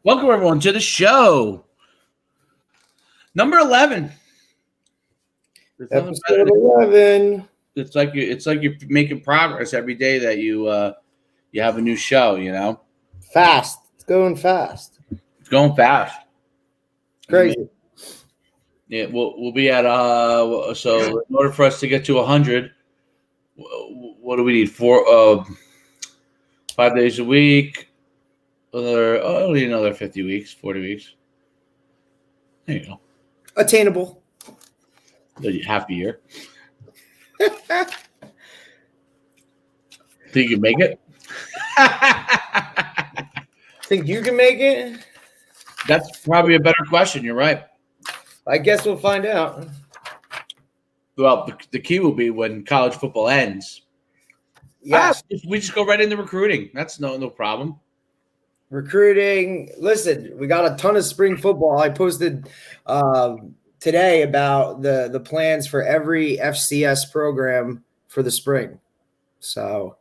Welcome, everyone, to the show. Number 11. Episode 11. It's like you're making progress every day that you have a new show, Fast. It's going fast. It's going fast. Crazy. Yeah, we'll be at so in order for us to get to 100, what do we need? 5 days a week. Another 50 weeks, 40 weeks. There you go. Attainable. Half a year. Think you can make it? Think you can make it? That's probably a better question. You're right. I guess we'll find out. Well, the key will be when college football ends. Yes. We just go right into recruiting. That's no problem. Recruiting. Listen, we got a ton of spring football. I posted today about the plans for every FCS program for the spring. So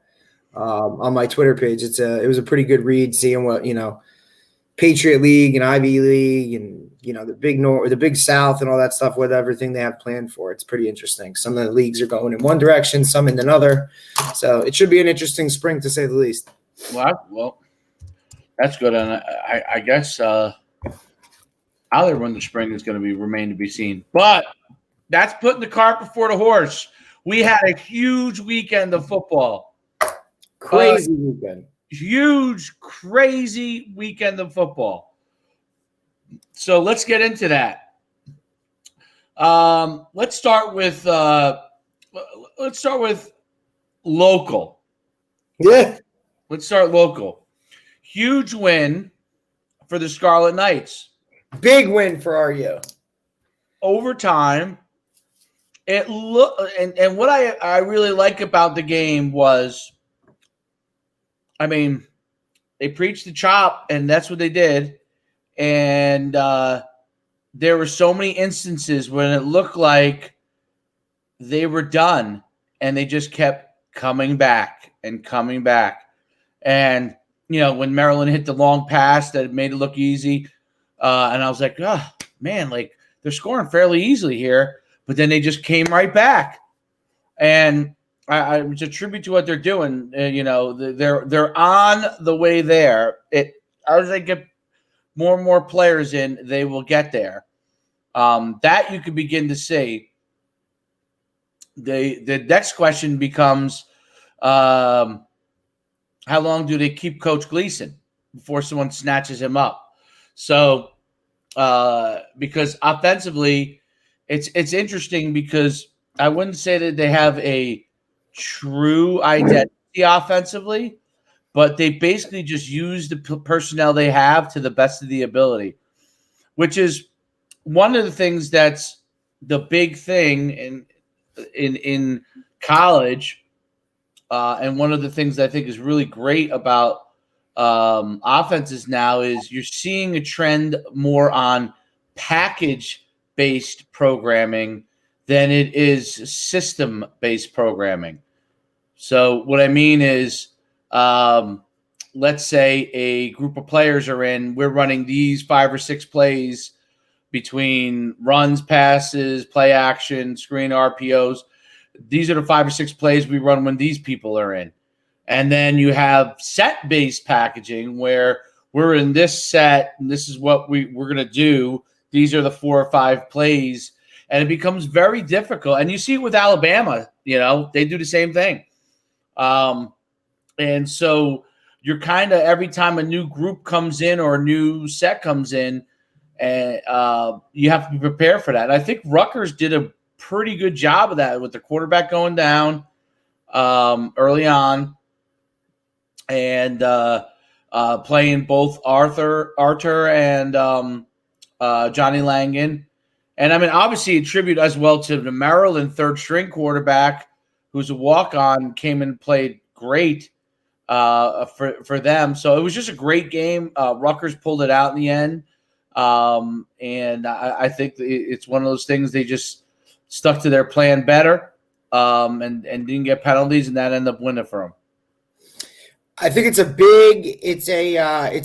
on my Twitter page, it was a pretty good read, seeing what, Patriot League and Ivy League and, the Big North, the Big South and all that stuff with everything they have planned for. It's pretty interesting. Some of the leagues are going in one direction, some in another. So it should be an interesting spring, to say the least. Well, that's good. And I guess how they run the spring is going to remain to be seen. But that's putting the cart before the horse. We had a huge weekend of football. Crazy weekend. Huge, crazy weekend of football. So let's get into that. Let's start with local. Yeah. Let's start local. Huge win for the Scarlet Knights. Big win for RU. Overtime. And what I really like about the game was, they preached the chop, and that's what they did. And there were so many instances when it looked like they were done, and they just kept coming back and coming back. And, when Maryland hit the long pass that made it look easy, and I was like, oh, man, they're scoring fairly easily here. But then they just came right back. And it's a tribute to what they're doing. They're on the way there. As they get more and more players in, they will get there. That you can begin to see. The next question becomes, how long do they keep Coach Gleason before someone snatches him up? So, because offensively, it's interesting, because I wouldn't say that they have a true identity offensively, but they basically just use the personnel they have to the best of the ability, which is one of the things that's the big thing in college, and one of the things that I think is really great about offenses now is you're seeing a trend more on package-based programming than it is system-based programming. So what I mean is, let's say a group of players are in, we're running these 5 or 6 plays between runs, passes, play action, screen, RPOs. These are the 5 or 6 plays we run when these people are in. And then you have set-based packaging where we're in this set, and this is what we're going to do. These are the 4 or 5 plays. And it becomes very difficult. And you see it with Alabama, they do the same thing. And so you're kind of, every time a new group comes in or a new set comes in, and you have to be prepared for that. And I think Rutgers did a pretty good job of that with the quarterback going down early on, and playing both Arthur and Johnny Langan. And obviously a tribute as well to the Maryland third-string quarterback, who's a walk-on, came and played great for them. So it was just a great game. Rutgers pulled it out in the end. And I think it's one of those things, they just stuck to their plan better and didn't get penalties, and that ended up winning for them. I think it's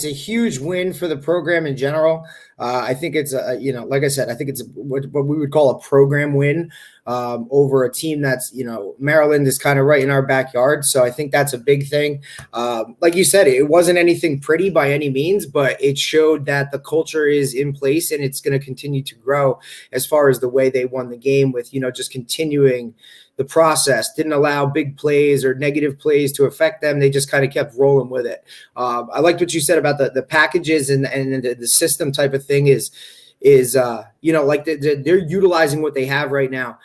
a huge win for the program in general. I think it's like I said, I think it's what we would call a program win over a team that's, Maryland is kind of right in our backyard. So I think that's a big thing. Like you said, it wasn't anything pretty by any means, but it showed that the culture is in place and it's going to continue to grow as far as the way they won the game with, just continuing the process, didn't allow big plays or negative plays to affect them. They just kind of kept rolling with it. I liked what you said about the packages and the system type of thing is like they're utilizing what they have right now.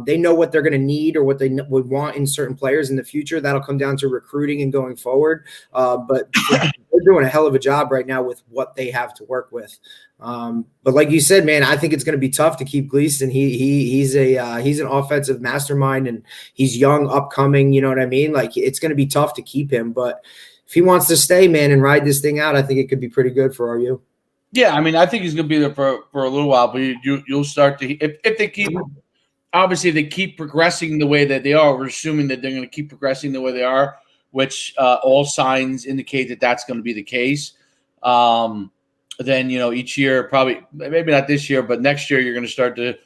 They know what they're going to need or what they would want in certain players in the future. That'll come down to recruiting and going forward. But they're doing a hell of a job right now with what they have to work with. But like you said, man, I think it's going to be tough to keep Gleason. He's an offensive mastermind and he's young, upcoming. You know what I mean? Like it's going to be tough to keep him. But if he wants to stay, man, and ride this thing out, I think it could be pretty good for RU. Yeah, I mean, I think he's going to be there for a little while. But you'll start to if they keep. Obviously, if they keep progressing the way that they are, we're assuming that they're going to keep progressing the way they are, which all signs indicate that that's going to be the case. Then, each year, probably maybe not this year, but next year, you're going to start to,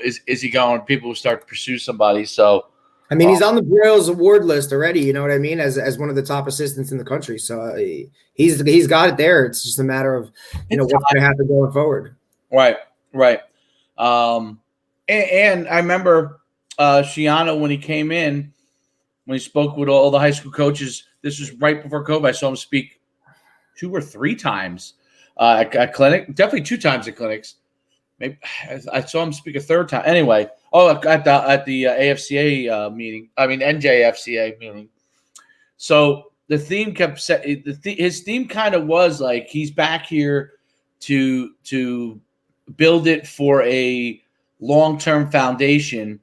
is he going? People will start to pursue somebody. So, I mean, he's on the Broyles award list already. You know what I mean? As one of the top assistants in the country. So he's got it there. It's just a matter of what's going to happen going forward. Right. And I remember Shiano when he came in, when he spoke with all the high school coaches. This was right before COVID. I saw him speak 2 or 3 times at clinic, definitely 2 times at clinics. Maybe I saw him speak a 3rd time. Anyway, at the AFCA meeting. I mean NJFCA meeting. So the theme kept set. His theme kind of was like he's back here to build it for a long-term foundation,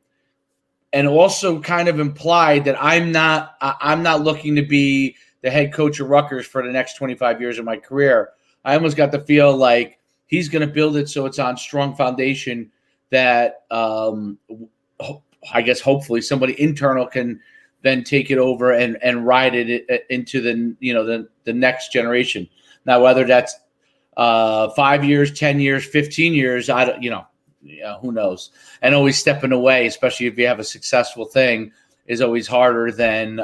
and also kind of implied that I'm not looking to be the head coach of Rutgers for the next 25 years of my career. I almost got to feel like he's going to build it so it's on strong foundation that I guess hopefully somebody internal can then take it over and ride it into the next generation. Now, whether that's 5 years, 10 years, 15 years, who knows? And always stepping away, especially if you have a successful thing, is always harder than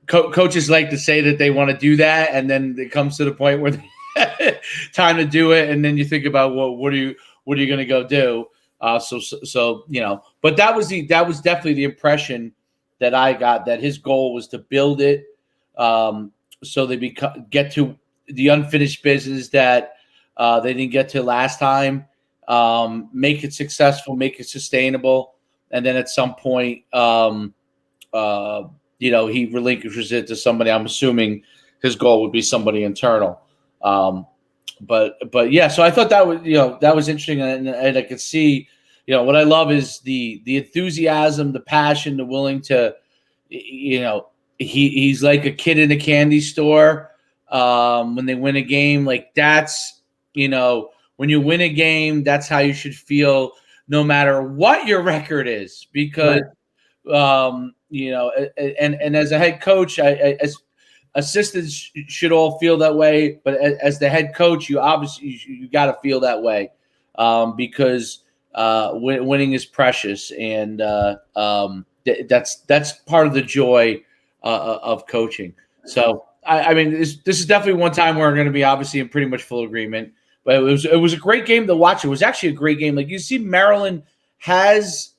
coaches like to say that they want to do that, and then it comes to the point where time to do it, and then you think about what are you going to go do? But that was definitely the impression that I got, that his goal was to build it so they get to the unfinished business that they didn't get to last time, make it successful, make it sustainable, and then at some point, he relinquishes it to somebody. I'm assuming his goal would be somebody internal. But yeah, so I thought that was interesting, and I could see, what I love is the enthusiasm, the passion, the willing to, he's like a kid in a candy store. When they win a game, like that's, when you win a game, that's how you should feel no matter what your record is, because, right. And as a head coach, as assistants should all feel that way, but as the head coach, you got to feel that way, because winning is precious, and that's part of the joy of coaching. So. I mean, this is definitely one time where we're going to be obviously in pretty much full agreement. But it was a great game to watch. It was actually a great game. Like, you see, Maryland has